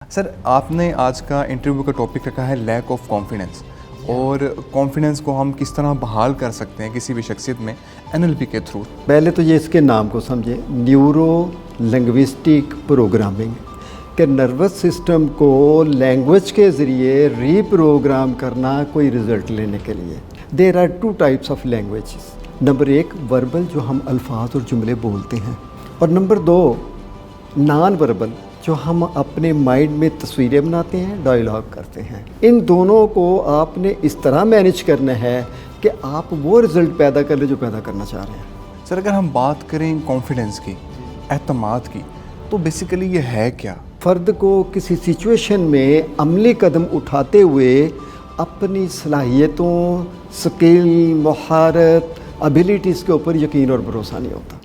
سر آپ نے آج کا انٹرویو کا ٹاپک رکھا ہے لیک آف کانفیڈنس، اور کانفیڈنس کو ہم کس طرح بحال کر سکتے ہیں کسی بھی شخصیت میں NLP کے تھرو۔ پہلے تو یہ اس کے نام کو سمجھے، نیورو لنگوسٹک پروگرامنگ، کہ نروس سسٹم کو لینگویج کے ذریعے ری پروگرام کرنا کوئی رزلٹ لینے کے لیے۔ There are two types of languages. Number ایک وربل، جو ہم الفاظ اور جملے بولتے ہیں، اور نمبر دو نان وربل، جو ہم اپنے مائنڈ میں تصویریں بناتے ہیں، ڈائلاگ کرتے ہیں۔ ان دونوں کو آپ نے اس طرح مینیج کرنا ہے کہ آپ وہ رزلٹ پیدا کر لیں جو پیدا کرنا چاہ رہے ہیں۔ سر اگر ہم بات کریں کانفیڈنس کی، اعتماد کی، تو بیسیکلی یہ ہے کیا؟ فرد کو کسی سچویشن میں عملی قدم اٹھاتے ہوئے اپنی صلاحیتوں، سکل، مہارت، ابیلیٹیز کے اوپر یقین اور بھروسہ نہیں ہوتا۔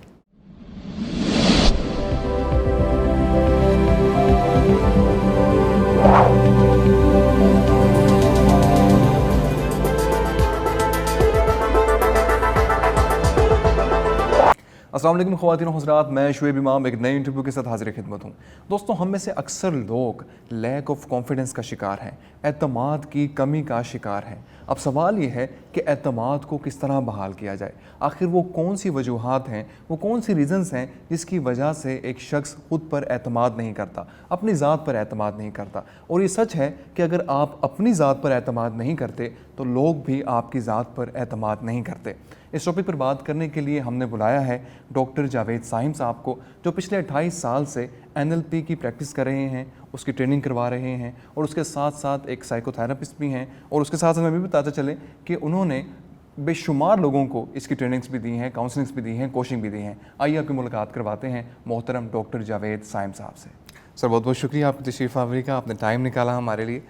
السلام علیکم خواتین و حضرات، میں شعیب امام ایک نئے انٹرویو کے ساتھ حاضر خدمت ہوں۔ دوستوں، ہم میں سے اکثر لوگ لیک آف کانفیڈنس کا شکار ہیں، اعتماد کی کمی کا شکار ہیں۔ اب سوال یہ ہے کہ اعتماد کو کس طرح بحال کیا جائے؟ آخر وہ کون سی وجوہات ہیں، وہ کون سی ریزنز ہیں جس کی وجہ سے ایک شخص خود پر اعتماد نہیں کرتا، اپنی ذات پر اعتماد نہیں کرتا؟ اور یہ سچ ہے کہ اگر آپ اپنی ذات پر اعتماد نہیں کرتے تو لوگ بھی آپ کی ذات پر اعتماد نہیں کرتے۔ اس ٹاپک پر بات کرنے کے لیے ہم نے بلایا ہے ڈاکٹر جاوید صائم صاحب کو، جو پچھلے 28 سال سے NLP کی پریکٹس کر رہے ہیں، اس کی ٹریننگ کروا رہے ہیں، اور اس کے ساتھ ساتھ ایک سائیکو تھراپسٹ بھی ہیں، اور اس کے ساتھ ساتھ ہمیں بھی بتاتے چلیں کہ انہوں نے بے شمار لوگوں کو اس کی ٹریننگز بھی دی ہیں، کاؤنسلنگز بھی دی ہیں، کوچنگ بھی دی ہیں۔ آئیے آپ کی ملاقات کرواتے ہیں محترم ڈاکٹر جاوید صائم صاحب سے۔ سر بہت بہت شکریہ آپ کی تشریف آوری کا، آپ نے ٹائم نکالا ہمارے لیے۔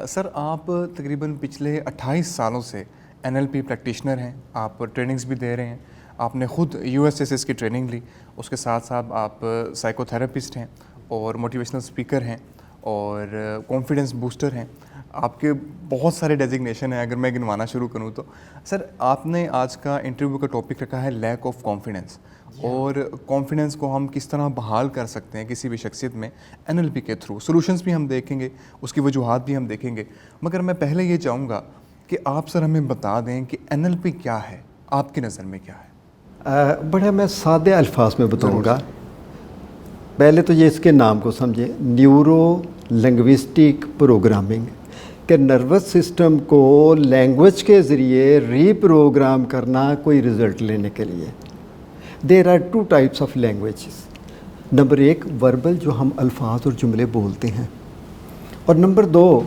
سر آپ تقریباً پچھلے 28 سالوں سے NLP پریکٹیشنر ہیں، آپ ٹریننگز بھی دے رہے ہیں، آپ نے خود USSS کی ٹریننگ لی، اس کے ساتھ ساتھ آپ سائیکو تھراپسٹ ہیں اور موٹیویشنل اسپیکر ہیں اور کانفیڈنس بوسٹر ہیں۔ آپ کے بہت سارے ڈیزگنیشن ہیں، اگر میں گنوانا شروع کروں تو۔ سر آپ نے آج کا انٹرویو کا ٹاپک رکھا ہے لیک آف کانفیڈنس، اور کانفیڈنس کو ہم کس طرح بحال کر سکتے ہیں کسی بھی شخصیت میں NLP کے تھرو۔ سولوشنز بھی ہم دیکھیں گے، اس کی وجوہات بھی ہم دیکھیں گے، مگر میں پہلے یہ چاہوں گا کہ آپ سر ہمیں بتا دیں کہ NLP کیا ہے، آپ کی نظر میں کیا ہے؟ بڑے میں سادے الفاظ میں بتاؤں گا۔ پہلے تو یہ اس کے نام کو سمجھے، نیورو لنگوسٹک پروگرامنگ، کہ نروس سسٹم کو لینگویج کے ذریعے ری پروگرام کرنا کوئی رزلٹ لینے کے لیے۔ There are two types of languages. Number ایک وربل، جو ہم الفاظ اور جملے بولتے ہیں، اور نمبر دو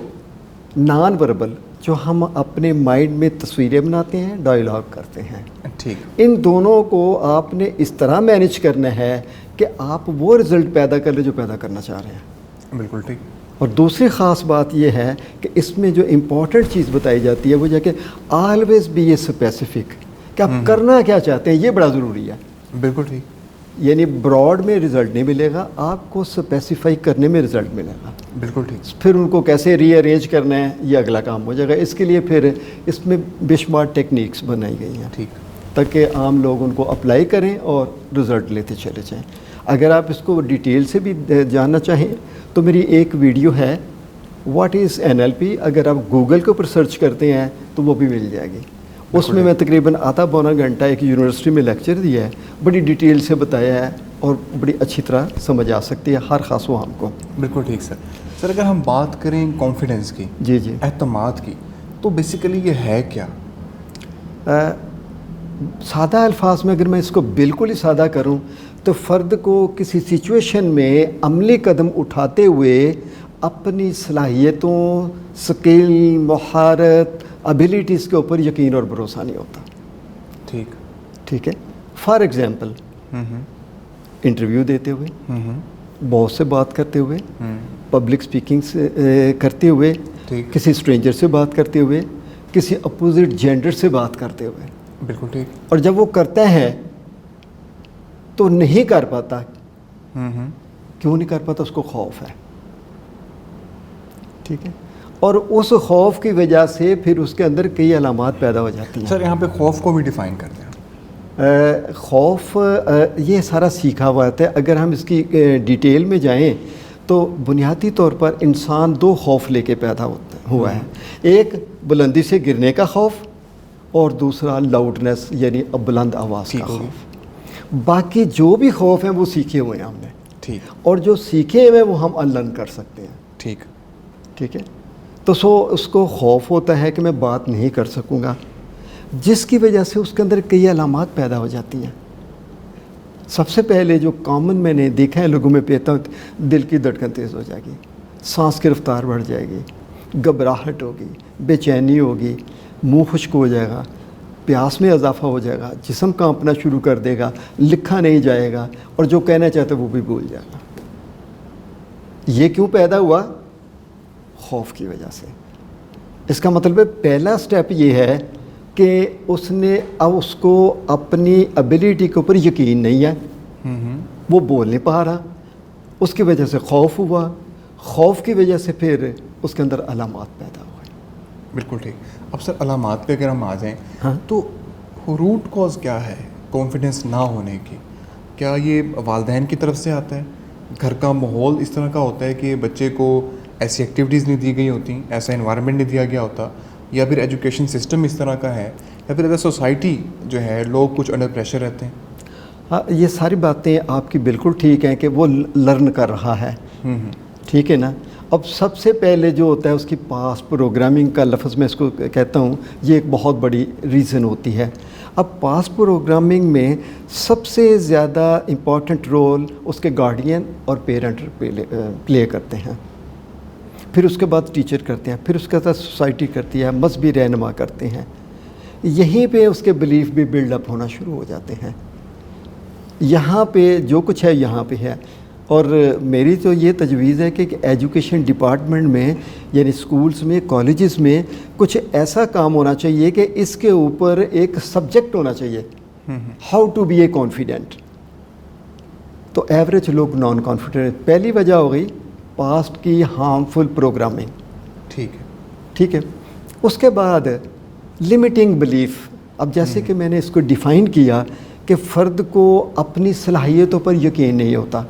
نان وربل، جو ہم اپنے مائنڈ میں تصویریں بناتے ہیں، ڈائلاگ کرتے ہیں۔ ٹھیک۔ ان دونوں کو آپ نے اس طرح مینیج کرنا ہے کہ آپ وہ رزلٹ پیدا کر لیں جو پیدا کرنا چاہ رہے ہیں۔ بالکل ٹھیک۔ اور دوسری خاص بات یہ ہے کہ اس میں جو امپورٹنٹ چیز بتائی جاتی ہے وہ یہ کہ آلویز بی اے اسپیسیفک، کہ آپ کرنا کیا چاہتے ہیں، یہ بڑا ضروری ہے۔ بالکل ٹھیک۔ یعنی براڈ میں رزلٹ نہیں ملے گا، آپ کو اسپیسیفائی کرنے میں رزلٹ ملے گا۔ بالکل ٹھیک۔ پھر ان کو کیسے ری ارینج کرنا ہے، یہ اگلا کام ہو جائے گا۔ اس کے لیے پھر اس میں بے شمار ٹیکنیکس بنائی گئی ہیں، ٹھیک، تاکہ عام لوگ ان کو اپلائی کریں اور رزلٹ لیتے چلے جائیں۔ اگر آپ اس کو ڈیٹیل سے بھی جاننا چاہیں تو میری ایک ویڈیو ہے، واٹ از NLP، اگر آپ گوگل کے اوپر سرچ کرتے ہیں تو وہ بھی مل جائے گی۔ اس میں میں تقریباً آدھا پونا گھنٹہ ایک یونیورسٹی میں لیکچر دیا ہے، بڑی ڈیٹیل سے بتایا ہے، اور بڑی اچھی طرح سمجھ آ سکتی ہے ہر خاص و عام کو۔ بالکل ٹھیک سر۔ سر اگر ہم بات کریں کانفیڈنس کی، جی جی، اعتماد کی، تو بیسیکلی یہ ہے کیا؟ سادہ الفاظ میں اگر میں اس کو بالکل ہی سادہ کروں تو فرد کو کسی سچویشن میں عملی قدم اٹھاتے ہوئے اپنی صلاحیتوں، سکل، مہارت، ابیلیٹیز کے اوپر یقین اور بھروسہ نہیں ہوتا۔ ٹھیک ہے۔ فار ایگزامپل، انٹرویو دیتے ہوئے، باس سے بات کرتے ہوئے، پبلک اسپیکنگ سے کرتے ہوئے، کسی اسٹرینجر سے بات کرتے ہوئے، کسی اپوزٹ جینڈر سے بات کرتے ہوئے۔ بالکل ٹھیک۔ اور جب وہ کرتا ہے تو نہیں کر پاتا، کیوں نہیں کر پاتا؟ اس کو خوف ہے۔ ٹھیک ہے۔ اور اس خوف کی وجہ سے پھر اس کے اندر کئی علامات پیدا ہو جاتی ہیں۔ سر یہاں پہ خوف کو بھی ڈیفائن کرتے ہیں۔ خوف یہ سارا سیکھا ہوا ہے۔ اگر ہم اس کی ڈیٹیل میں جائیں تو بنیادی طور پر انسان دو خوف لے کے پیدا ہوا ہے. ایک بلندی سے گرنے کا خوف اور دوسرا لاؤڈنس یعنی بلند آواز کا خوف. باقی جو بھی خوف ہیں وہ سیکھے ہوئے ہیں ہم نے. ٹھیک. اور جو سیکھے ہوئے وہ ہم انلرن کر سکتے ہیں. ٹھیک. ٹھیک ہے. تو اس کو خوف ہوتا ہے کہ میں بات نہیں کر سکوں گا، جس کی وجہ سے اس کے اندر کئی علامات پیدا ہو جاتی ہیں. سب سے پہلے جو کامن میں نے دیکھا ہے لوگوں میں پیتا دل کی دھڑکن تیز ہو جائے گی، سانس کی رفتار بڑھ جائے گی، گھبراہٹ ہوگی، بے چینی ہوگی، منہ خشک ہو جائے گا، پیاس میں اضافہ ہو جائے گا، جسم کانپنا شروع کر دے گا، لکھا نہیں جائے گا، اور جو کہنا چاہتا وہ بھی بھول جائے گا. یہ کیوں پیدا ہوا؟ خوف کی وجہ سے. اس کا مطلب ہے پہلا سٹیپ یہ ہے کہ اس نے اب اس کو اپنی ایبلٹی کے اوپر یقین نہیں ہے، وہ بول نہیں پا رہا، اس کی وجہ سے خوف ہوا، خوف کی وجہ سے پھر اس کے اندر علامات پیدا ہوئے. بالکل ٹھیک. اب سر علامات پہ اگر ہم آ جائیں ہاں. تو روٹ کاز کیا ہے کانفیڈنس نہ ہونے کی؟ کیا یہ والدین کی طرف سے آتا ہے، گھر کا ماحول اس طرح کا ہوتا ہے کہ بچے کو ایسی ایکٹیویٹیز نہیں دی گئی ہوتی، ایسا انوائرمنٹ نہیں دیا گیا ہوتا، یا پھر ایجوکیشن سسٹم اس طرح کا ہے، یا پھر ایز اے سوسائٹی جو ہے لوگ کچھ انڈر پریشر رہتے ہیں؟ ہاں، یہ ساری باتیں آپ کی بالکل ٹھیک ہیں کہ وہ لرن کر رہا ہے. ٹھیک ہے نا. اب سب سے پہلے جو ہوتا ہے اس کی پاس پروگرامنگ کا لفظ میں اس کو کہتا ہوں، یہ ایک بہت بڑی ریزن ہوتی ہے. اب پاس پروگرامنگ میں سب سے زیادہ امپورٹنٹ رول اس کے گارڈین اور پیرنٹ پلے کرتے ہیں، پھر اس کے بعد ٹیچر کرتے ہیں، پھر اس کے بعد سوسائٹی کرتی ہے، مذہبی رہنما کرتے ہیں. یہیں پہ اس کے بلیف بھی بلڈ اپ ہونا شروع ہو جاتے ہیں. یہاں پہ جو کچھ ہے یہاں پہ ہے. اور میری تو یہ تجویز ہے کہ ایجوکیشن ڈپارٹمنٹ میں یعنی اسکولس میں، کالجز میں کچھ ایسا کام ہونا چاہیے کہ اس کے اوپر ایک سبجیکٹ ہونا چاہیے، how to be a confident. تو ایوریج لوگ نان کانفیڈنٹ. پہلی وجہ ہو گئی پاسٹ کی ہارمفل پروگرامنگ. ٹھیک ہے. ٹھیک ہے. اس کے بعد لمیٹنگ بلیف. اب جیسے کہ میں نے اس کو ڈیفائن کیا کہ فرد کو اپنی صلاحیتوں پر یقین نہیں ہوتا.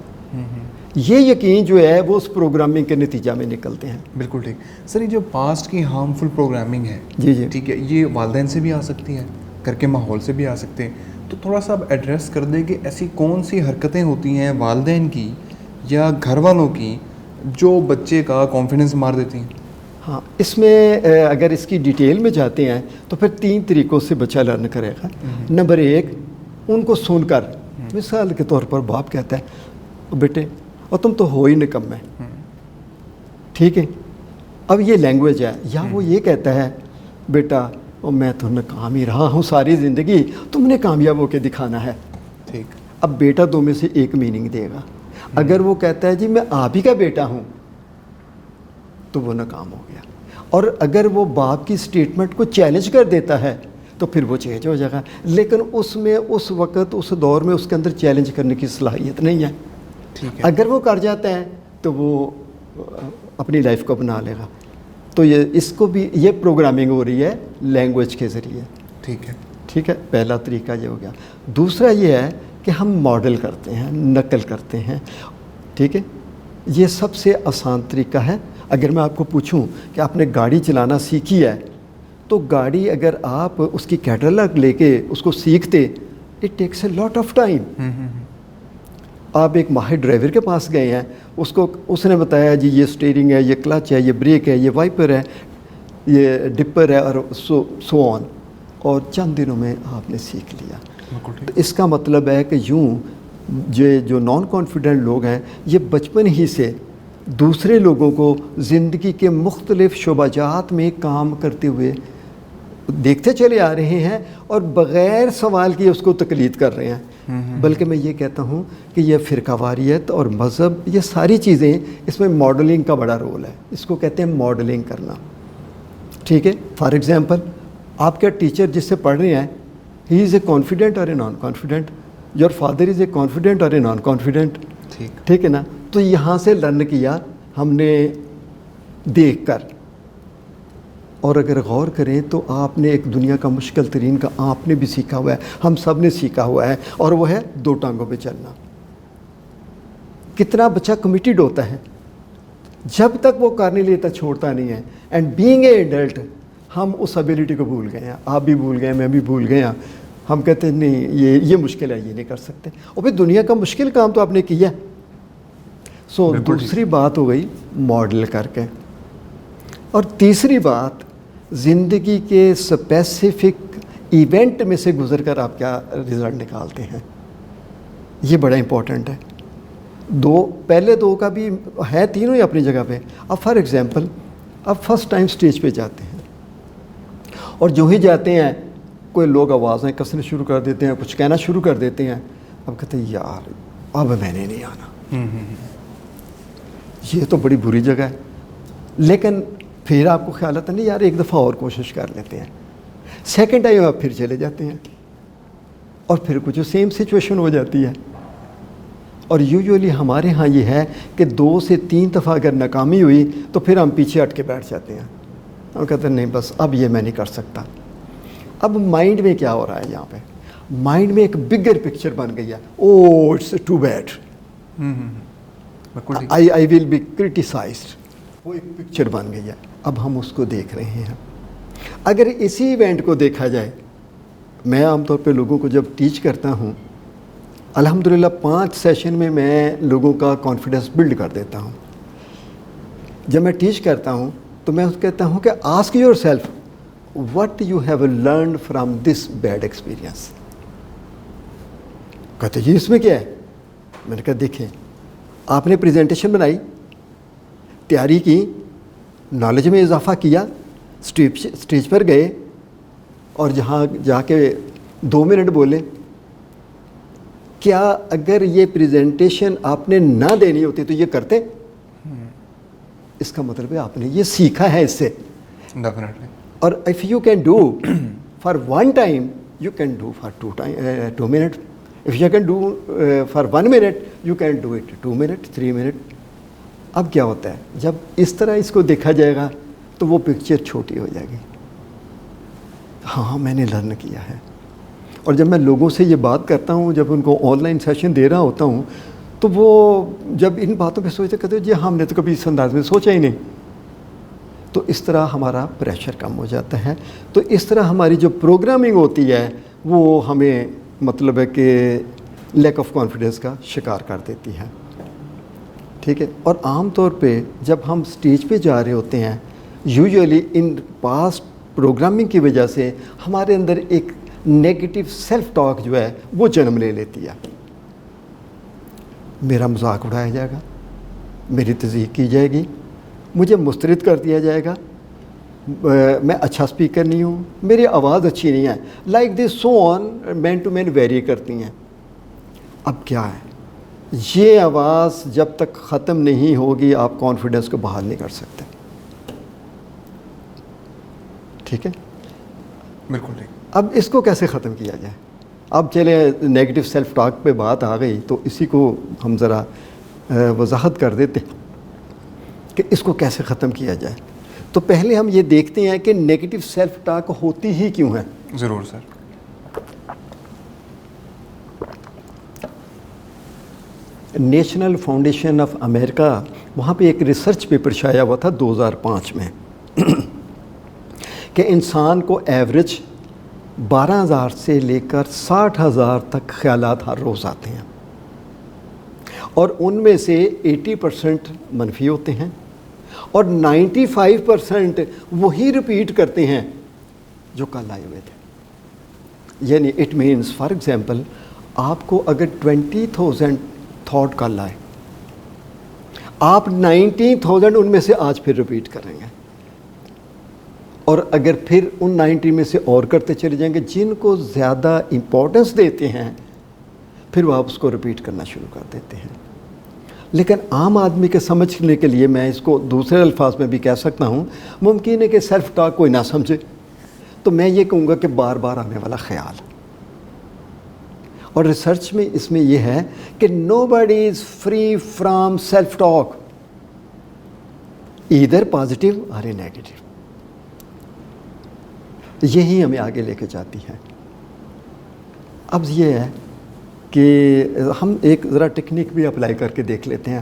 یہ یقین جو ہے وہ اس پروگرامنگ کے نتیجہ میں نکلتے ہیں. بالکل ٹھیک. سر یہ جو پاسٹ کی ہارمفل پروگرامنگ ہے، جی ٹھیک ہے، یہ والدین سے بھی آ سکتی ہے، گھر کے ماحول سے بھی آ سکتے ہیں. تو تھوڑا سا آپ ایڈریس کر دیں کہ ایسی کون سی حرکتیں ہوتی ہیں والدین کی یا گھر والوں کی جو بچے کا کانفیڈنس مار دیتی ہیں؟ ہاں، اس میں اگر اس کی ڈیٹیل میں جاتے ہیں تو پھر 3 طریقوں سے بچہ لرن کرے گا. نمبر 1، ان کو سن کر. مثال کے طور پر باپ کہتا ہے بیٹے اور تم تو ہو ہی نکم ہے. ٹھیک ہے. اب یہ لینگویج ہے. یا وہ یہ کہتا ہے بیٹا اور میں تو ناکام ہی رہا ہوں ساری زندگی، تم نے کامیاب ہو کے دکھانا ہے. ٹھیک. اب بیٹا 2 میں سے ایک میننگ دے گا. اگر وہ کہتا ہے جی میں آپ ہی کا بیٹا ہوں تو وہ ناکام ہو گیا. اور اگر وہ باپ کی اسٹیٹمنٹ کو چیلنج کر دیتا ہے تو پھر وہ چینج ہو جائے گا. لیکن اس میں اس وقت اس دور میں اس کے اندر چیلنج کرنے کی صلاحیت نہیں ہے. اگر وہ کر جاتا ہے تو وہ اپنی لائف کو بنا لے گا. تو یہ اس کو بھی یہ پروگرامنگ ہو رہی ہے لینگویج کے ذریعے. ٹھیک ہے. ٹھیک ہے. پہلا طریقہ یہ ہو گیا. دوسرا یہ ہے کہ ہم ماڈل کرتے ہیں، نقل کرتے ہیں. ٹھیک ہے. یہ سب سے آسان طریقہ ہے. اگر میں آپ کو پوچھوں کہ آپ نے گاڑی چلانا سیکھی ہے تو گاڑی اگر آپ اس کی کیٹلاگ لے کے اس کو سیکھتے، it takes a lot of time. آپ ایک ماہر ڈرائیور کے پاس گئے ہیں، اس نے بتایا جی یہ اسٹیئرنگ ہے، یہ کلچ ہے، یہ بریک ہے، یہ وائپر ہے، یہ ڈپر ہے، اور سو آن، اور چند دنوں میں آپ نے سیکھ لیا. تو اس کا مطلب ہے کہ یوں جو نان کانفیڈنٹ لوگ ہیں یہ بچپن ہی سے دوسرے لوگوں کو زندگی کے مختلف شعبہ جات میں کام کرتے ہوئے دیکھتے چلے آ رہے ہیں اور بغیر سوال کیے اس کو تقلید کر رہے ہیں. بلکہ میں یہ کہتا ہوں کہ یہ فرقہ واریت اور مذہب، یہ ساری چیزیں اس میں ماڈلنگ کا بڑا رول ہے. اس کو کہتے ہیں ماڈلنگ کرنا. ٹھیک ہے. فار ایگزامپل آپ کا ٹیچر جس سے پڑھ رہے ہیں، ہی از اے کانفیڈنٹ اور a non confident. Your father is a confident اور اے نان کانفیڈنٹ. ٹھیک ہے نا. تو یہاں سے لرن کیا ہم نے دیکھ کر. اور اگر غور کریں تو آپ نے ایک دنیا کا مشکل ترین کا آپ نے بھی سیکھا ہوا ہے، ہم سب نے سیکھا ہوا ہے، اور وہ ہے 2 ٹانگوں پہ چلنا. کتنا بچہ کمیٹیڈ ہوتا ہے جب تک وہ کر نہیں لیتا چھوڑتا نہیں ہے. اینڈ بینگ اے ایڈلٹ ہم اس ابیلٹی کو بھول گئے ہیں. آپ بھی بھول گئے, میں بھی بھول گئے ہیں. ہم کہتے ہیں نہیں یہ مشکل ہے, یہ نہیں کر سکتے. اور پھر دنیا کا مشکل کام تو آپ نے کیا. سو دوسری بات ہو گئی ماڈل کر کے. اور تیسری بات زندگی کے اسپیسیفک ایونٹ میں سے گزر کر آپ کیا رزلٹ نکالتے ہیں, یہ بڑا امپورٹنٹ ہے. پہلے دو کا بھی ہے, تینوں ہی اپنی جگہ پہ. اب فار ایگزامپل آپ فرسٹ ٹائم اسٹیج پہ جاتے ہیں اور جو ہی جاتے ہیں کوئی لوگ آوازیں کسنے شروع کر دیتے ہیں, کچھ کہنا شروع کر دیتے ہیں. اب کہتے ہیں یار اب میں نے نہیں آنا, یہ تو بڑی بری جگہ ہے. لیکن پھر آپ کو خیال آتا نہیں یار ایک دفعہ اور کوشش کر لیتے ہیں. سیکنڈ ٹائم آپ پھر چلے جاتے ہیں اور پھر کچھ سیم سچویشن ہو جاتی ہے. اور یوزولی ہمارے ہاں یہ ہے کہ 2 سے 3 دفعہ اگر ناکامی ہوئی تو پھر ہم پیچھے ہٹ کے بیٹھ جاتے ہیں. ہم کہتے ہیں نہیں بس اب یہ میں نہیں کر سکتا. اب مائنڈ میں کیا ہو رہا ہے یہاں پہ, مائنڈ میں ایک بگر پکچر بن گئی ہے. Oh it's too bad, I will be criticised. وہ ایک پکچر بن گئی ہے. اب ہم اس کو دیکھ رہے ہیں. اگر اسی ایونٹ کو دیکھا جائے, میں عام طور پہ لوگوں کو جب ٹیچ کرتا ہوں الحمدللہ 5 سیشن میں لوگوں کا کانفیڈنس بلڈ کر دیتا ہوں. جب میں ٹیچ کرتا ہوں تو میں کہتا ہوں کہ ask your self what you have learned from this bad experience. کہتے جی اس میں کیا ہے. میں نے کہا دیکھیں آپ نے پریزنٹیشن بنائی, تیاری کی, نالج میں اضافہ کیا, اسٹیج پر گئے اور جہاں جا کے 2 منٹ بولے. کیا اگر یہ پریزنٹیشن آپ نے نہ دینی ہوتی تو یہ کرتے؟ اس کا مطلب ہے آپ نے یہ سیکھا ہے اس سے. ڈیفینیٹلی. اور if you can do for 1 time you can do for 2 minute. If you can do for 1 minute you can do it 2 minute 3 minute. اب کیا ہوتا ہے جب اس طرح اس کو دیکھا جائے گا تو وہ پکچر چھوٹی ہو جائے گی. ہاں میں نے لرن کیا ہے. اور جب میں لوگوں سے یہ بات کرتا ہوں, جب ان کو آن لائن سیشن دے رہا ہوتا ہوں, تو وہ جب ان باتوں پہ سوچتے کہتے ہیں جی ہم نے تو کبھی اس انداز میں سوچا ہی نہیں. تو اس طرح ہمارا پریشر کم ہو جاتا ہے. تو اس طرح ہماری جو پروگرامنگ ہوتی ہے وہ ہمیں مطلب ہے کہ لیک آف کانفیڈنس کا شکار کر دیتی ہے. ٹھیک ہے. اور عام طور پہ جب ہم اسٹیج پہ جا رہے ہوتے ہیں یوزولی ان پاسٹ پروگرامنگ کی وجہ سے ہمارے اندر ایک نیگیٹو سیلف ٹاک جو ہے وہ جنم لے لیتی ہے. میرا مذاق اڑایا جائے گا, میری تذیق کی جائے گی, مجھے مسترد کر دیا جائے گا, میں اچھا اسپیکر نہیں ہوں, میری آواز اچھی نہیں ہے, like this so on man to man vary کرتی ہیں. اب کیا ہے یہ آواز جب تک ختم نہیں ہوگی آپ کانفیڈنس کو بحال نہیں کر سکتے. ٹھیک ہے. بالکل ٹھیک. اب اس کو کیسے ختم کیا جائے؟ اب چلے نیگیٹو سیلف ٹاک پہ بات آ گئی تو اسی کو ہم ذرا وضاحت کر دیتے ہیں کہ اس کو کیسے ختم کیا جائے. تو پہلے ہم یہ دیکھتے ہیں کہ نیگیٹو سیلف ٹاک ہوتی ہی کیوں ہے. ضرور سر. نیشنل فاؤنڈیشن آف امریکہ, وہاں پہ ایک ریسرچ پیپر شائع ہوا تھا 2005 میں کہ انسان کو ایوریج 12,000 سے لے کر 60,000 تک خیالات ہر روز آتے ہیں اور ان میں سے 80% منفی ہوتے ہیں اور 95% وہی رپیٹ کرتے ہیں جو کل آئے ہوئے تھے. یعنی اٹ مینس فار ایگزامپل آپ کو اگر 20,000 تھاٹ کل آئے, آپ 90,000 ان میں سے آج پھر رپیٹ کریں گے اور اگر پھر ان 90 میں سے اور کرتے چلے جائیں گے جن کو زیادہ امپورٹنس دیتے ہیں پھر وہ آپ اس کو رپیٹ کرنا شروع کر دیتے ہیں. لیکن عام آدمی کے سمجھنے کے لیے میں اس کو دوسرے الفاظ میں بھی کہہ سکتا ہوں, ممکن ہے کہ سیلف ٹاک کوئی نہ سمجھے تو میں یہ کہوں گا کہ بار بار آنے والا خیال. اور ریسرچ میں اس میں یہ ہے کہ nobody is free from self talk either positive اور نیگیٹو. یہی ہمیں آگے لے کے جاتی ہے. اب یہ ہے کہ ہم ایک ذرا ٹیکنیک بھی اپلائی کر کے دیکھ لیتے ہیں.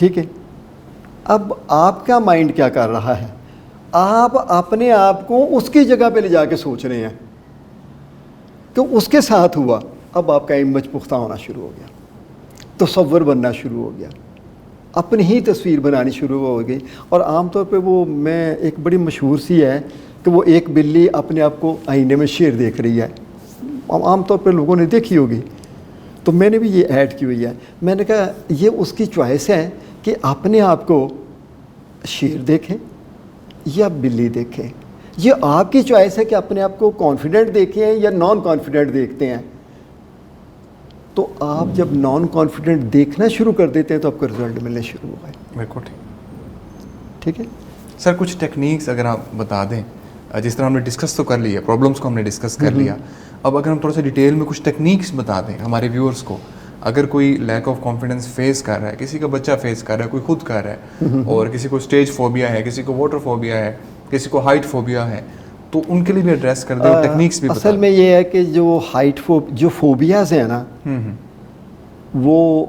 ٹھیک ہے. اب آپ کا مائنڈ کیا کر رہا ہے, آپ اپنے آپ کو اس کی جگہ پہ لے جا کے سوچ رہے ہیں کہ اس کے ساتھ ہوا. اب آپ کا امیج پختہ ہونا شروع ہو گیا, تصور بننا شروع ہو گیا, اپنی ہی تصویر بنانی شروع ہو گئی. اور عام طور پہ وہ میں ایک بڑی مشہور سی ہے کہ وہ ایک بلی اپنے آپ کو آئینے میں شیر دیکھ رہی ہے, عام طور پہ لوگوں نے دیکھی ہوگی. تو میں نے بھی یہ ایڈ کی ہوئی ہے. میں نے کہا یہ اس کی چوائس ہے کہ اپنے آپ کو شیر دیکھیں یا بلی دیکھیں. یہ آپ کی چوائس ہے کہ اپنے آپ کو کانفیڈنٹ دیکھیں یا نان کانفیڈنٹ دیکھتے ہیں. تو آپ جب نان کانفیڈنٹ دیکھنا شروع کر دیتے ہیں تو آپ کو رزلٹ ملنے شروع ہو گئے. بالکل ٹھیک ہے سر. کچھ ٹیکنیکس اگر آپ بتا دیں, جس طرح ہم نے ڈسکس تو کر لیا, پرابلمس کو ہم نے ڈسکس کر لیا, اب اگر ہم تھوڑا سا ڈیٹیل میں کچھ ٹیکنیکس بتا دیں ہمارے ویورز کو. اگر کوئی لیک آف کانفیڈنس فیس کر رہا ہے, کسی کا بچہ فیس کر رہا ہے, کوئی خود کر رہا ہے, اور کسی کو اسٹیج فوبیا ہے, کسی کو واٹر فوبیا ہے, کسی کو ہائٹ فوبیا ہے, تو ان کے لیے بھی ایڈریس کر دیں, ٹیکنیکس بھی بتا دیں. اصل میں یہ ہے کہ جو ہائٹ جو فوبیاز ہیں نا, وہ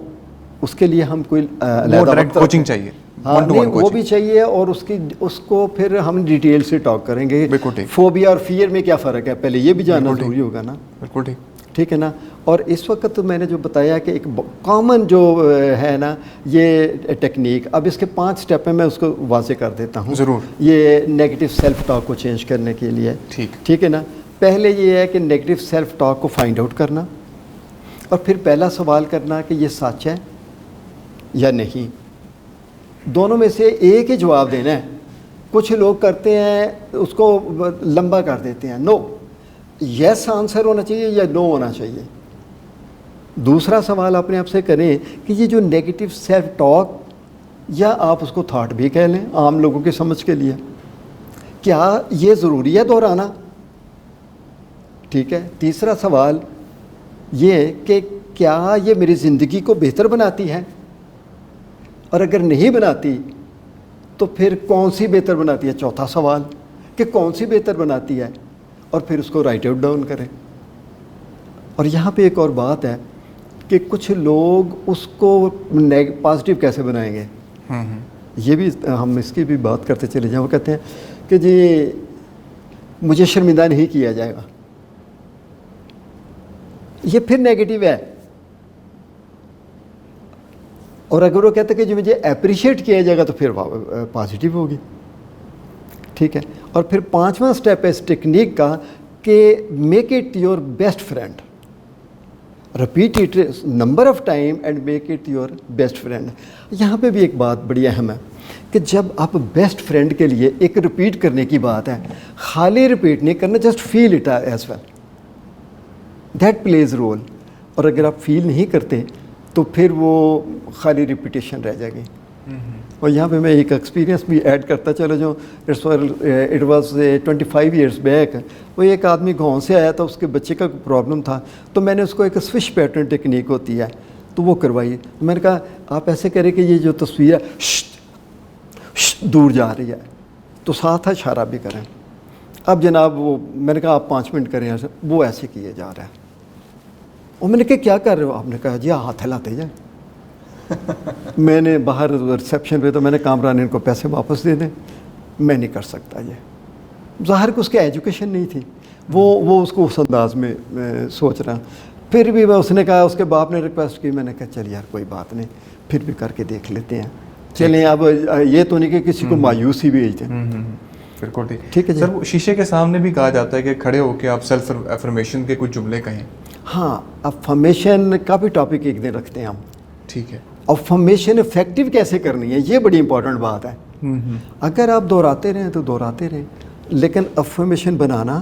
اس کے لیے ہم کوئی ڈائریکٹ کوچنگ چاہیے. ہاں نہیں وہ بھی چاہیے, اور اس کو پھر ہم ڈیٹیل سے ٹاک کریں گے. فوبیا اور فیئر میں کیا فرق ہے پہلے یہ بھی جاننا ضروری ہوگا نا. بالکل ٹھیک, ٹھیک ہے نا. اور اس وقت تو میں نے جو بتایا کہ ایک کامن جو ہے نا یہ ٹیکنیک, اب اس کے 5 اسٹیپ ہیں, میں اس کو واضح کر دیتا ہوں ضرور. یہ نیگیٹو سیلف ٹاک کو چینج کرنے کے لیے. ٹھیک ہے نا. پہلے یہ ہے کہ نیگیٹو سیلف ٹاک کو فائنڈ آؤٹ کرنا, اور پھر پہلا سوال کرنا کہ یہ سچ ہے یا نہیں. دونوں میں سے ایک ہی جواب دینا ہے. کچھ لوگ کرتے ہیں اس کو لمبا کر دیتے ہیں, نو, یس آنسر ہونا چاہیے یا نو ہونا چاہیے. دوسرا سوال اپنے آپ سے کریں کہ یہ جو نیگیٹو سیلف ٹاک, یا آپ اس کو تھاٹ بھی کہہ لیں عام لوگوں کی سمجھ کے لیے, کیا یہ ضروری ہے دہرانا. ٹھیک ہے. تیسرا سوال یہ کہ کیا یہ میری زندگی کو بہتر بناتی ہے, اور اگر نہیں بناتی تو پھر کون سی بہتر بناتی ہے. چوتھا سوال کہ کون سی بہتر بناتی ہے, اور پھر اس کو رائٹ آؤٹ ڈاؤن کریں. اور یہاں پہ ایک اور بات ہے کہ کچھ لوگ اس کو پازیٹیو کیسے بنائیں گے, یہ بھی ہم اس کی بھی بات کرتے چلے جائیں. وہ کہتے ہیں کہ جی مجھے شرمندہ نہیں کیا جائے گا, یہ پھر نیگیٹو ہے. اور اگر وہ کہتے ہیں کہ جو مجھے اپریشیٹ کیا جائے گا تو پھر پازیٹیو ہوگی. ٹھیک ہے. اور پھر 5واں اسٹیپ ہے اس ٹیکنیک کا کہ make it your best friend. Repeat it number of time and make it your best friend. یہاں پہ بھی ایک بات بڑی اہم ہے کہ جب آپ بیسٹ فرینڈ کے لیے ایک ریپیٹ کرنے کی بات ہے, خالی ریپیٹ نہیں کرنا, just feel it as well, that plays role. اور اگر آپ فیل نہیں کرتے تو پھر وہ خالی ریپیٹیشن رہ جائے گی. اور یہاں پہ میں ایک ایکسپیرینس بھی ایڈ کرتا چلو, جو اٹ واز 25 ایئرس بیک. وہ ایک آدمی گاؤں سے آیا تھا, اس کے بچے کا پرابلم تھا, تو میں نے اس کو ایک سوش پیٹرن ٹیکنیک ہوتی ہے تو وہ کروائی. میں نے کہا آپ ایسے کریں کہ یہ جو تصویر ہے دور جا رہی ہے تو ساتھ اشارہ بھی کریں. اب جناب وہ میں نے کہا آپ 5 منٹ کریں, وہ ایسے کیے جا رہا ہے. اور میں نے کہا کیا کر رہے ہو, آپ نے کہا جی ہاتھ ہلاتے جائیں. میں نے باہر ریسیپشن پہ, تو میں نے کامران ان کو پیسے واپس دے دیں, میں نہیں کر سکتا. یہ ظاہر کہ اس کی ایجوکیشن نہیں تھی, وہ اس کو اس انداز میں سوچ رہا. پھر بھی اس نے کہا, اس کے باپ نے ریکویسٹ کی, میں نے کہا چل یار کوئی بات نہیں, پھر بھی کر کے دیکھ لیتے ہیں. چلیں اب یہ تو نہیں کہ کسی کو مایوسی بھیج دیں. بالکل ٹھیک ہے. سر وہ شیشے کے سامنے بھی کہا جاتا ہے کہ کھڑے ہو کے آپ سیلف افرمیشن کے کچھ جملے کہیں. ہاں, افرمیشن کا بھی ٹاپک ایک دن رکھتے ہیں ہم. ٹھیک ہے. افرمیشن افیکٹو کیسے کرنی ہے, یہ بڑی امپورٹنٹ بات ہے. اگر آپ دہراتے رہیں تو دہراتے رہیں, لیکن افرمیشن بنانا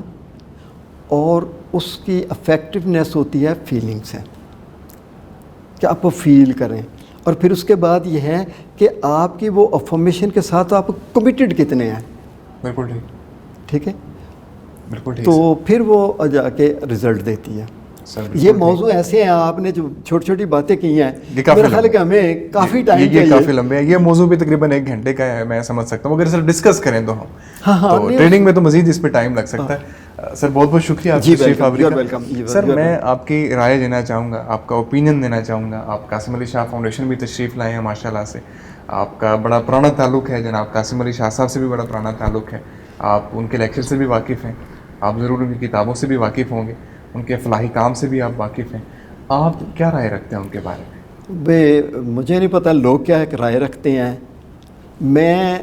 اور اس کی افیکٹونیس ہوتی ہے فیلنگ سے, کہ آپ فیل کریں. اور پھر اس کے بعد یہ ہے کہ آپ کی وہ افرمیشن کے ساتھ آپ کمیٹڈ کتنے ہیں. بالکل ٹھیک. ٹھیک ہے. بالکل ٹھیک. تو پھر وہ جا کے رزلٹ دیتی ہے. یہ موضوع ایسے ہیں, آپ نے جو چھوٹی چھوٹی باتیں کی ہیں, میرا خیال ہے کہ ہمیں کافی ٹائم چاہیے. یہ کافی لمبے ہیں, یہ موضوع بھی تقریباً 1 گھنٹے کا ہے, میں سمجھ سکتا ہوں. اگر سر ڈسکس کریں تو ہم تو ٹریننگ میں تو مزید اس پہ ٹائم لگ سکتا ہے. سر بہت بہت شکریہ آپ تشریف آوری کا. سر میں آپ کی رائے دینا چاہوں گا, آپ کا اوپینین دینا چاہوں گا. آپ قاسم علی شاہ فاؤنڈیشن بھی تشریف لائے ہیں ماشاء اللہ سے. آپ کا بڑا پرانا تعلق ہے جناب قاسم علی شاہ صاحب سے بھی بڑا پرانا تعلق ہے, آپ ان کے لیکچر سے بھی واقف ہیں, آپ ضرور ان کی کتابوں سے بھی واقف ہوں گے, ان کے فلاحی کام سے بھی آپ واقف ہیں. آپ کیا رائے رکھتے ہیں ان کے بارے میں؟ مجھے نہیں پتہ لوگ کیا رائے رکھتے ہیں, میں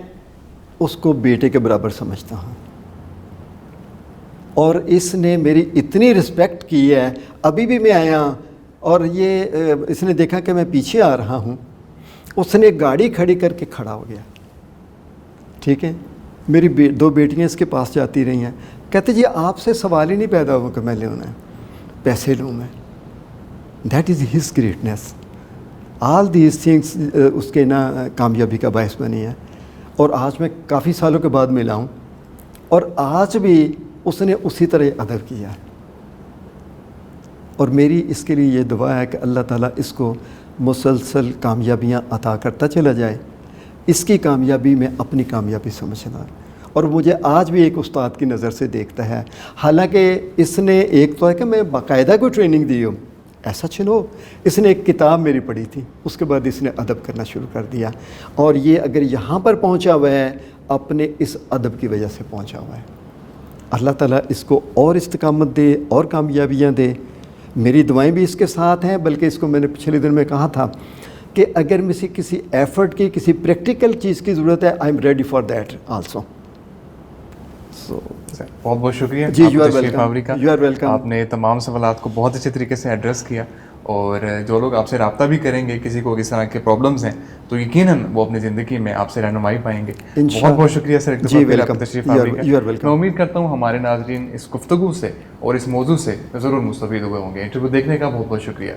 اس کو بیٹے کے برابر سمجھتا ہوں, اور اس نے میری اتنی رسپیکٹ کی ہے. ابھی بھی میں آیا اور یہ اس نے دیکھا کہ میں پیچھے آ رہا ہوں, اس نے گاڑی کھڑی کر کے کھڑا ہو گیا. ٹھیک ہے, میری 2 بیٹیاں اس کے پاس جاتی رہی ہیں, کہتے جی آپ سے سوال ہی نہیں پیدا ہوا کہ میں لوں نا پیسے لوں میں. That is his greatness. All these things اس کے نا کامیابی کا باعث بنی ہے. اور آج میں کافی سالوں کے بعد ملا ہوں, اور آج بھی اس نے اسی طرح ادب کیا ہے. اور میری اس کے لیے یہ دعا ہے کہ اللہ تعالیٰ اس کو مسلسل کامیابیاں عطا کرتا چلا جائے. اس کی کامیابی میں اپنی کامیابی سمجھنا, اور مجھے آج بھی ایک استاد کی نظر سے دیکھتا ہے. حالانکہ اس نے ایک تو ہے کہ میں باقاعدہ کوئی ٹریننگ دی ہوں, ایسا چلو, اس نے ایک کتاب میری پڑھی تھی, اس کے بعد اس نے ادب کرنا شروع کر دیا. اور یہ اگر یہاں پر پہنچا ہوا ہے اپنے اس ادب کی وجہ سے پہنچا ہوا ہے. اللہ تعالیٰ اس کو اور استقامت دے اور کامیابیاں دے. میری دعائیں بھی اس کے ساتھ ہیں, بلکہ اس کو میں نے پچھلے دن میں کہا تھا کہ اگر مجھے کسی ایفرٹ کی, کسی پریکٹیکل چیز کی ضرورت ہے, I am ready for that also. بہت بہت شکریہ جی, یو آر تشریف آوری کا. Welcome, you are welcome. آپ نے تمام سوالات کو بہت اچھے طریقے سے ایڈریس کیا, اور جو لوگ آپ سے رابطہ بھی کریں گے, کسی کو کس طرح کے پرابلمز ہیں, تو یقیناً وہ اپنی زندگی میں آپ سے رہنمائی پائیں گے. بہت بہت شکریہ سر جی, ویلکم, تشریف آوری کا. You are welcome. میں امید کرتا ہوں ہمارے ناظرین اس گفتگو سے اور اس موضوع سے ضرور مستفید ہوئے ہوں گے. انٹرویو دیکھنے کا بہت بہت شکریہ.